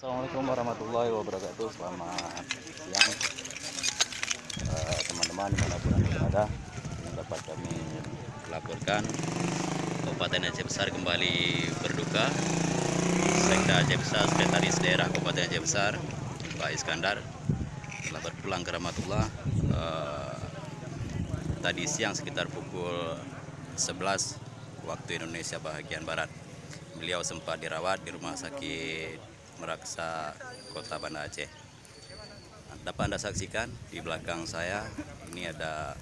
Assalamualaikum warahmatullahi wabarakatuh. Selamat siang teman-teman dimanapun Anda berada. Yang dapat kami laporkan, Kabupaten Aceh Besar kembali berduka. Sekda Aceh Besar, Sekretaris Daerah Kabupaten Aceh Besar, Pak Iskandar, telah berpulang ke rahmatullah tadi siang sekitar pukul 11 waktu Indonesia bagian Barat. Beliau sempat dirawat di Rumah Sakit Meraksa, Kota Banda Aceh. Dapat Anda saksikan di belakang saya, ini ada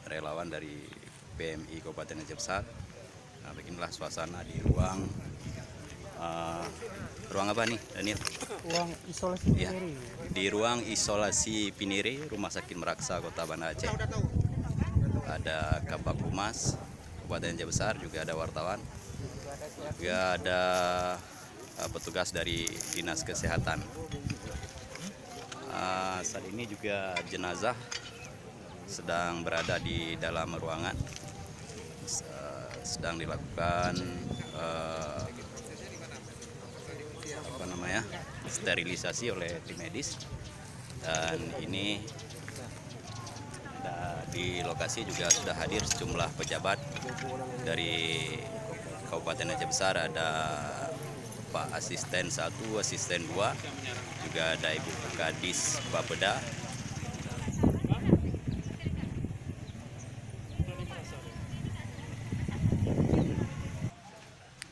relawan dari PMI Kabupaten Aceh Besar. Nah, beginilah suasana di ruang apa nih, Daniel? Ruang isolasi Ya, Piniri. di ruang isolasi Piniri, Rumah Sakit Meraksa, Kota Banda Aceh. Ada Kabak Humas Kabupaten Aceh Besar, juga ada wartawan, juga ada petugas dari Dinas Kesehatan. Saat ini juga jenazah sedang berada di dalam ruangan, sedang dilakukan sterilisasi oleh tim medis. Dan ini di lokasi juga sudah hadir sejumlah pejabat dari Kabupaten Aceh Besar. Ada Pak Asisten 1, Asisten 2, juga ada Ibu Kadis Bapeda.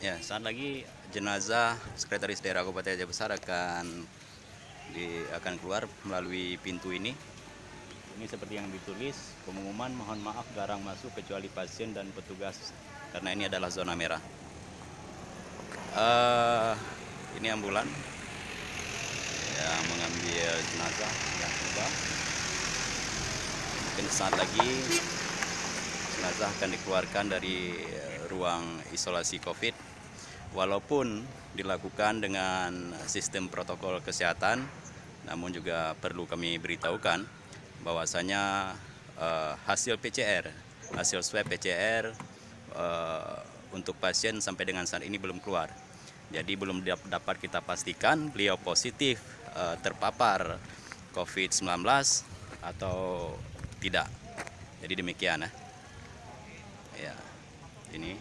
Ya, saat lagi jenazah Sekretaris Daerah Kabupaten Aceh Besar akan keluar melalui pintu ini. Ini seperti yang ditulis, pengumuman mohon maaf garang masuk kecuali pasien dan petugas karena ini adalah zona merah. Ini ambulan yang mengambil jenazah yang tiba. Mungkin saat lagi jenazah akan dikeluarkan dari ruang isolasi COVID. Walaupun dilakukan dengan sistem protokol kesehatan, namun juga perlu kami beritahukan bahwasanya hasil swab PCR untuk pasien sampai dengan saat ini belum keluar. Jadi belum dapat kita pastikan beliau positif terpapar COVID-19 atau tidak. Jadi demikian ya. Ini